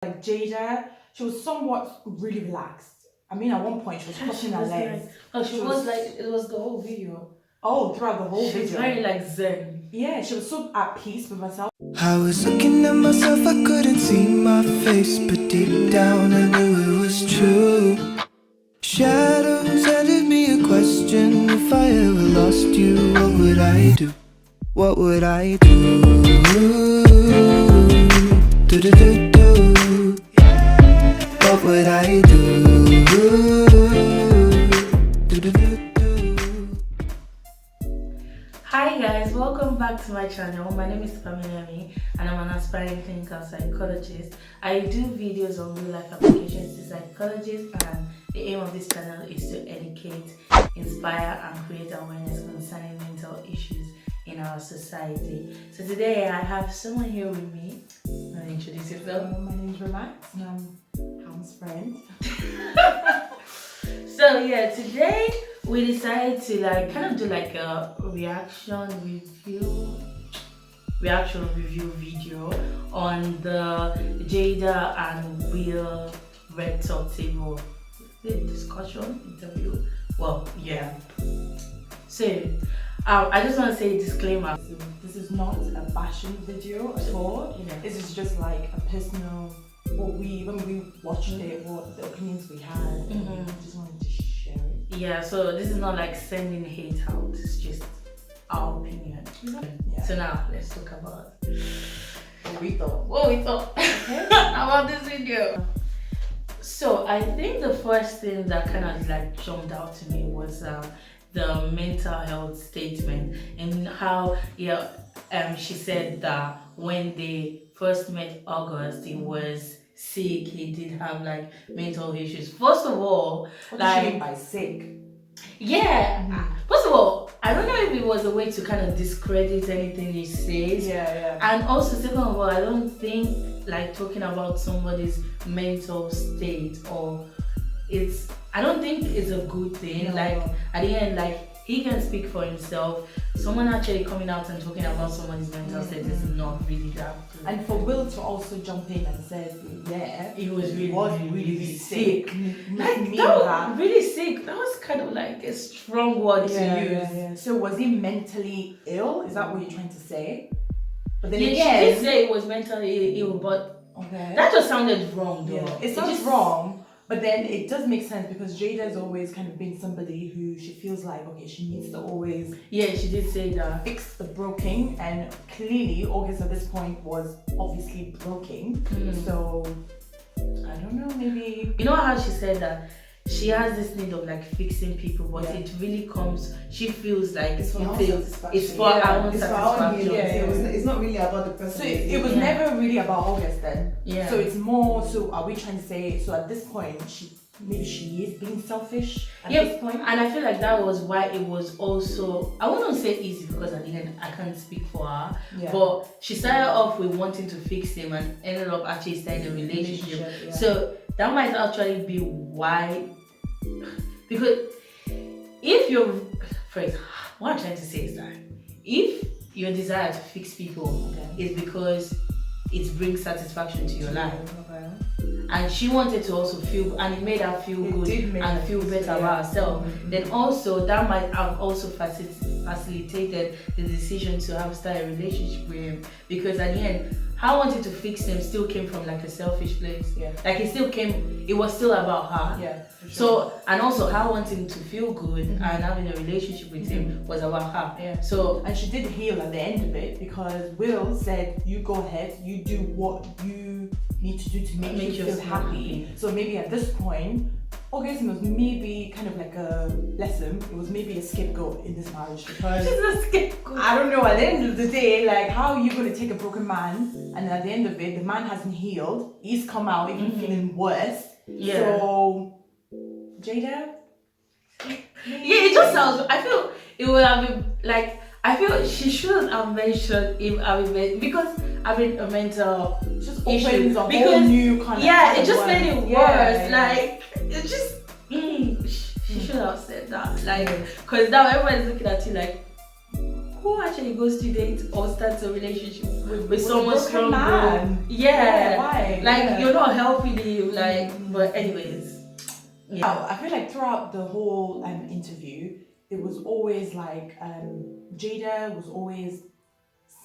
Like Jada, she was somewhat really relaxed. I mean, at one point she was crossing her legs. She was like, it was the whole video. Oh, throughout the whole video. She was very like zen. Yeah, she was so at peace with herself. I was looking at myself, I couldn't see my face, but deep down I knew it was true. Shadows handed me a question: if I ever lost you, what would I do? What would I do? Do do do do. What would I do? Do do do do. Hi guys, welcome back to my channel. My name is Pamela and I'm an aspiring clinical psychologist. I do videos on real life applications to psychologists, and the aim of this channel is to educate, inspire and create awareness concerning mental issues in our society. So today I have someone here with me. I'll introduce yourself. My name is Relax and I'm Ham's friend. So yeah, today we decided to kind of do a reaction review video on the Jada and Will Red Talk Table discussion interview. Well, yeah. So I just want to say a disclaimer. This is not a bashing video at all. Yeah. This is just like a personal, when we watched it, what the opinions we had. Mhm. I just wanted to share it. Yeah, so this is not like sending hate out, it's just our opinion. Yeah. So now let's talk about What we thought. what we thought about this video. So I think the first thing that kind of jumped out to me was the mental health statement, and how she said that when they first met August, he was sick, he did have mental issues. First of all, What do you mean by sick? yeah, first of all, I don't know if it was a way to kind of discredit anything he says. Yeah. And also, second of all, I don't think talking about somebody's mental state I don't think it's a good thing. No. At the end, he can speak for himself. Someone actually coming out and talking about someone's mental state is not really that good. And for Will to also jump in and say, yeah, He was really sick. Really sick. That was kind of a strong word to use. Yeah. So was he mentally ill? Is that what you're trying to say? But then Yeah, again, she did say it was mentally ill, but okay, that just sounded wrong though. yeah, it sounds wrong. But then it does make sense because Jada has always kind of been somebody who she feels like, okay, she needs to always Yeah, she did say that. fix the broken, and clearly August at this point was obviously broken. So I don't know, maybe You know how she said that she has this need of fixing people, but Yeah. it really comes. She feels like It's for our it's satisfaction. for Yeah, our own It's for our own satisfaction. healing. Yeah. It's not really about the person. so it was Yeah. never really about August then. Yeah. So it's more, so are we trying to say, so at this point maybe she is being selfish at Yeah, this point? and I feel like that was why it was also, I wouldn't say easy because at the end I can't speak for her, Yeah. but she started off with wanting to fix him and ended up actually starting a relationship. Yeah. So that might actually be why, because if you're, first, what I'm trying to say is that if your desire to fix people is because it brings satisfaction to your life, Okay. and she wanted to also feel, and it made her feel It good did make and her feel feel better good, about yeah. herself, then also that might have also facilitated the decision to have started a relationship with him, because at the end her wanting to fix him still came from a selfish place. Yeah. It was still about her. Yeah. For sure. So, and also her wanting to feel good and having a relationship with him was about her. Yeah. So, And she did heal at the end of it because Will said, you go ahead, you do what you need to do to make you feel yourself happy. So maybe at this point, August was maybe kind of like a lesson. It was maybe a scapegoat in this marriage because she's a scapegoat. I don't know, at the end of the day, how are you going to take a broken man and at the end of it, the man hasn't healed, he's come out even feeling worse. Yeah. So, Jada? Yeah, it just sounds. I feel it would have been I feel she shouldn't have mentioned him because having a mental Just issue. opens a whole Because new kind of it just made it Yeah, worse. yeah. It just she should have said that. Because now everybody's looking at you who actually goes to date or starts a relationship with someone a strong? man. Yeah. Why? Like you're not helping him. Like, but anyways. Yeah, I feel like throughout the whole interview, it was always like Jada was always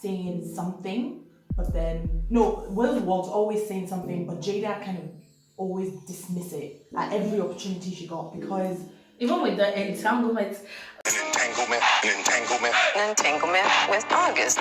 saying something, but then no, Will was always saying something, but Jada kind of always dismiss it at every opportunity she got because even with the entanglement. An entanglement with August.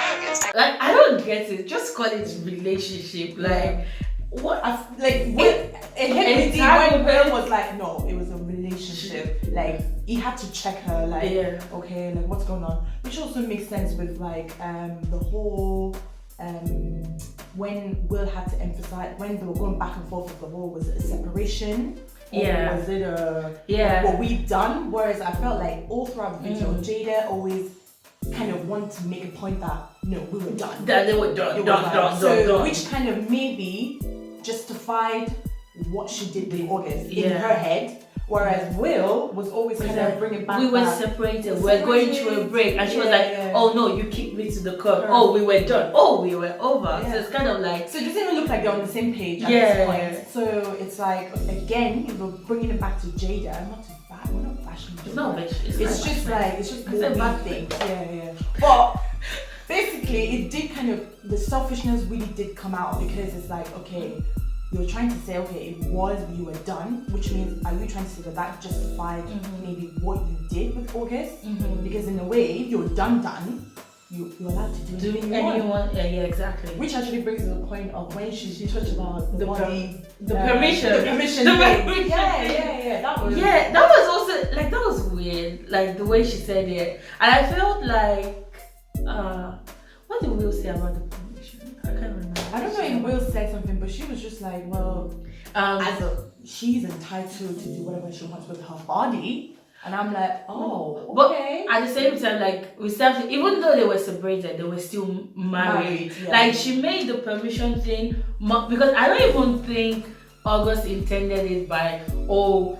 Like I don't get it. Just call it relationship. Like what? When Will was like, no, it was a relationship. Like he had to check her. Like okay, like what's going on? Which also makes sense with like the whole when Will had to emphasize when they were going back and forth with the whole was it a separation? Or was it what we've done? Whereas I felt like all throughout the video, Jada always kind of wanted to make a point that no, we were done. That they were done. Which kind of maybe justified what she did with August in her head. Whereas Will was always kind of bringing back. We were separated. We're going through a break, and she was like, "Oh no, you kicked me to the curb. Oh, we were done. Oh, we were over." So it's kind of like. So it doesn't even look like they're on the same page at this point. So it's like again, we're bringing it back to Jada. Not to bash. We're not bashing Jada. It's not bashing. It's just like it's just a bad thing. Yeah. But basically, it did kind of the selfishness really did come out because it's like okay. You're trying to say, okay, it was you were done, which means are you trying to say that justified maybe what you did with August? Because in a way, if you're done, you're allowed to do anything you want. Yeah, exactly. Which actually brings to the point of when she touched about the body, the permission. Yeah. That was also like that was weird, like the way she said it, and I felt like, what did Will say about the permission? I can't remember. I don't know if Will said something, but she was just like, well, she's entitled to do whatever she wants with her body. And I'm like, oh, okay. But at the same time, like, we still, even though they were separated, they were still married. Like, she made the permission thing, because I don't even think August intended it by, Will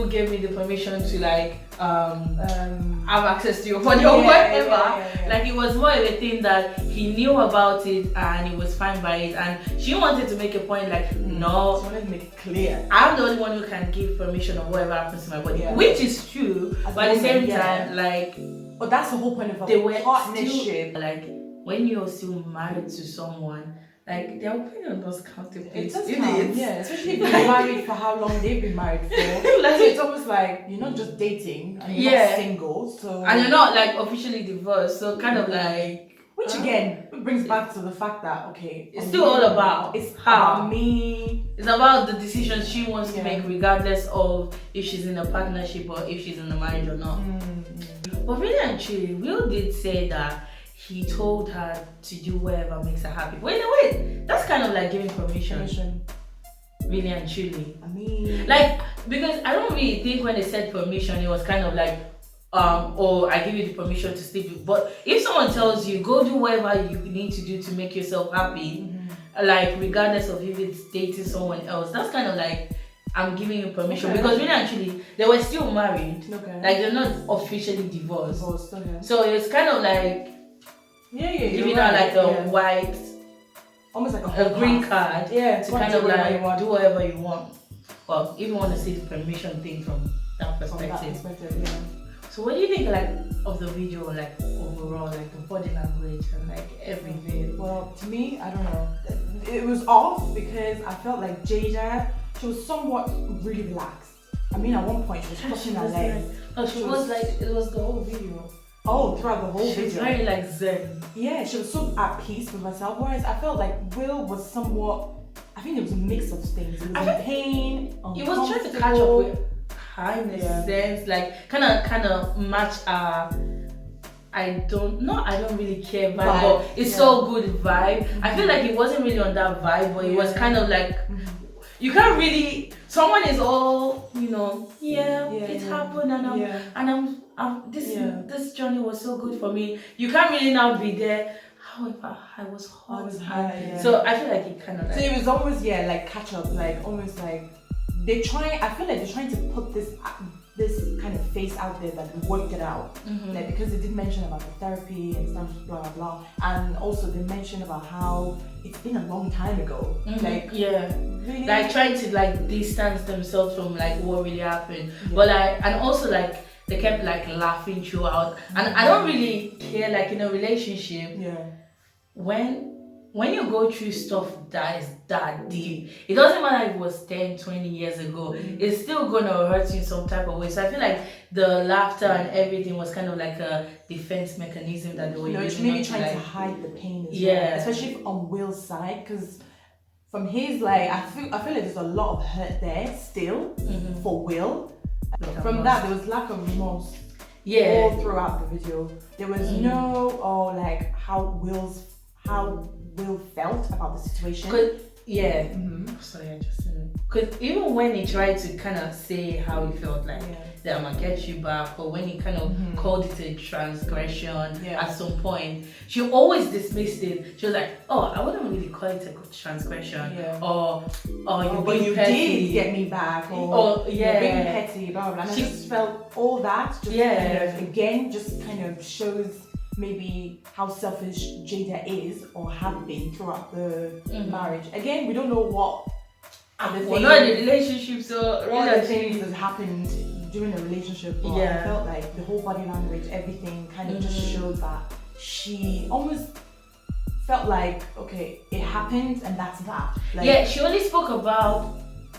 gave me the permission to, like, have access to your body or whatever. Like, it was more of a thing that he knew about it and he was fine by it. And she wanted to make a point, like, no. She wanted to make it clear. I'm the only one who can give permission of whatever happens to my body. Which is true, but at the same time, like... But that's the whole point of a partnership. Like, when you're still married to someone, like, their opinion does count a bit. It does count, especially if you've been married for how long they've been married for. So it's almost like you're not just dating and you're not single, so... And you're not, like, officially divorced, so kind of like... Which again brings back to the fact that, okay... It's still all about... It's about me. It's about the decisions she wants to make regardless of if she's in a partnership or if she's in a marriage or not. But really and truly, Will did say that he told her to do whatever makes her happy. But in a way, that's kind of like giving permission. Really and truly. I mean... Like, because I don't really think when they said permission, it was kind of like, I give you the permission to sleep with. But if someone tells you, go do whatever you need to do to make yourself happy, like, regardless of if it's dating someone else, that's kind of like, I'm giving you permission. Because really actually, they were still married. Like, they're not officially divorced. So it's kind of like, giving her like a white, almost like a green card, to kind of like do whatever you want. Well, if you want to see the permission thing from that perspective. So what do you think, like, of the video, like, overall, like the body language and like everything? Well, to me, I don't know. It was off because I felt like Jada, she was somewhat really relaxed. I mean, at one point she was crossing her legs. No, she was like, it was the whole video. Oh, throughout the whole video. She was very like zen. Yeah, she was so at peace with herself. Whereas I felt like Will was somewhat, I think it was a mix of things. It was in pain, he was trying to catch up with her in a sense, like kind of match I don't really care vibe, but it's so good vibe. I feel like it wasn't really on that vibe, but it was kind of like you can't really. Someone is all, it happened, and I'm this journey was so good for me. You can't really now be there. However, I was hot. So I feel like it kind of like. So it was almost like catch up, like almost like I feel like they're trying to put this this kind of face out there that worked it out. Like, because they did mention about the therapy and stuff, blah blah blah, and also they mentioned about how it's been a long time ago. Like, really, like trying to like distance themselves from like what really happened. But like, and also like they kept like laughing throughout. And I don't really care, like in a relationship, when you go through stuff that is that deep, it doesn't matter if it was 10, 20 years ago, it's still gonna hurt you in some type of way. So I feel like the laughter and everything was kind of like a defense mechanism that they were using. Maybe trying to hide the pain as well. Especially on Will's side, because from his, like, I feel like there's a lot of hurt there still for Will. From that, there was lack of remorse all throughout the video. There was no, like, how Will felt about the situation. Sorry, I just because even when he tried to kind of say how he felt, like that I'm gonna get you back, or when he kind of called it a transgression at some point, she always dismissed it. She was like, "Oh, I wouldn't really call it a transgression," or but you did get me back, or you're being petty, blah blah blah. And I just felt all that just kind of shows maybe how selfish Jada is or have been throughout the marriage. Again, we don't know what other things, not in the relationship, so what other things that happened during the relationship. But I felt like the whole body language, everything kind of just showed that she almost felt like, okay, it happened and that's that. Like, she only spoke about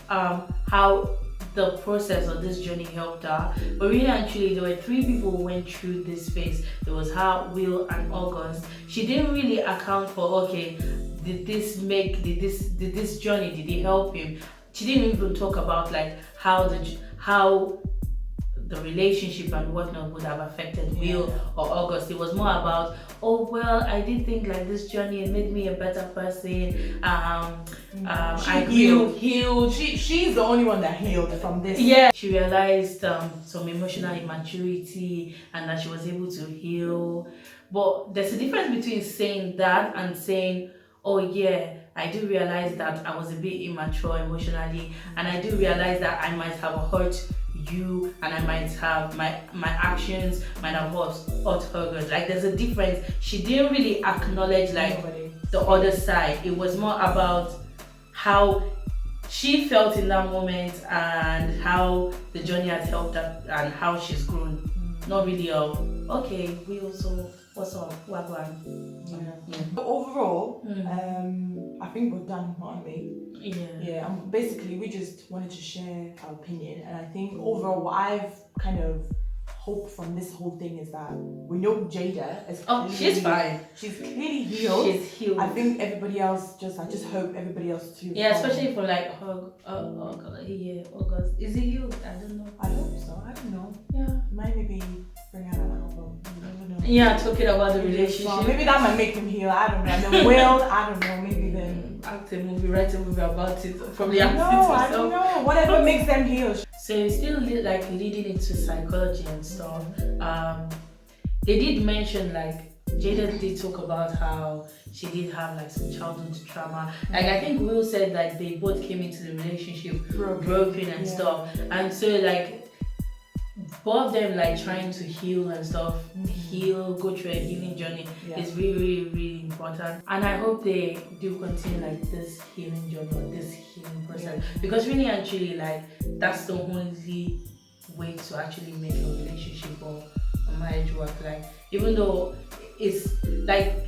how the process of this journey helped her, but really actually there were 3 people who went through this phase. There was her, Will, and August. She didn't really account for, okay, did this journey, did it help him? She didn't even talk about like how the relationship and whatnot would have affected Will or August. It was more about, oh well, I did think like this journey made me a better person. I healed. She's the only one that healed from this. She realized some emotional immaturity and that she was able to heal. But there's a difference between saying that and saying, oh yeah, I do realize that I was a bit immature emotionally, and I do realize that I might have hurt you, and I might have my actions might have hurt her. Like, there's a difference. She didn't really acknowledge like the other side. It was more about how she felt in that moment and how the journey has helped her and how she's grown. Not really okay, we also, what's up, wagwan. But overall, I think we're done, aren't we? Basically, we just wanted to share our opinion, and I think overall what I've kind of hope from this whole thing is that we know Jada is she's fine. She's clearly healed. She's healed. I think everybody else I just hope everybody else too. Especially for like August. Is he healed? I don't know. I hope so. I don't know. Might maybe bring out an album. You never know. Talking about the relationship. Maybe that might make him heal. I don't know. And then Will, I don't know. Maybe then act a movie, write a movie about it. Probably I don't know. Whatever makes them heal. So it's still like leading into psychology and stuff. They did mention like Jada did talk about how she did have like some childhood trauma. Like I think Will said like they both came into the relationship broken and stuff. And so like both of them like trying to heal and stuff, go through a healing journey is really, really, really important. And I hope they do continue like this healing journey or this healing process, because really actually like that's the only way to actually make a relationship or a marriage work. Like even though it's like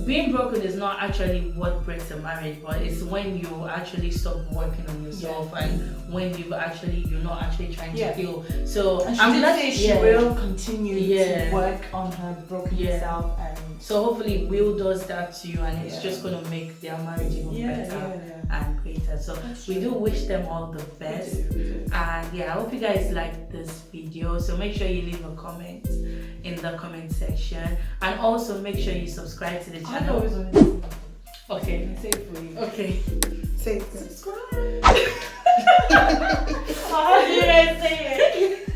being broken is not actually what breaks a marriage, but it's when you actually stop working on yourself and when you're not actually trying to heal. So I'm glad she will continue to work on her broken self, and so hopefully Will does that to you, and it's just gonna make their marriage even better and greater. So we do wish them all the best. And I hope you guys like this video. So make sure you leave a comment in the comment section, and also make sure you subscribe to the channel. Okay, say it for you. Okay, say it. Subscribe. How do you guys say it?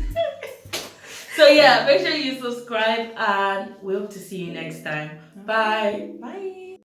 So make sure you subscribe, and we hope to see you next time. Bye. Bye.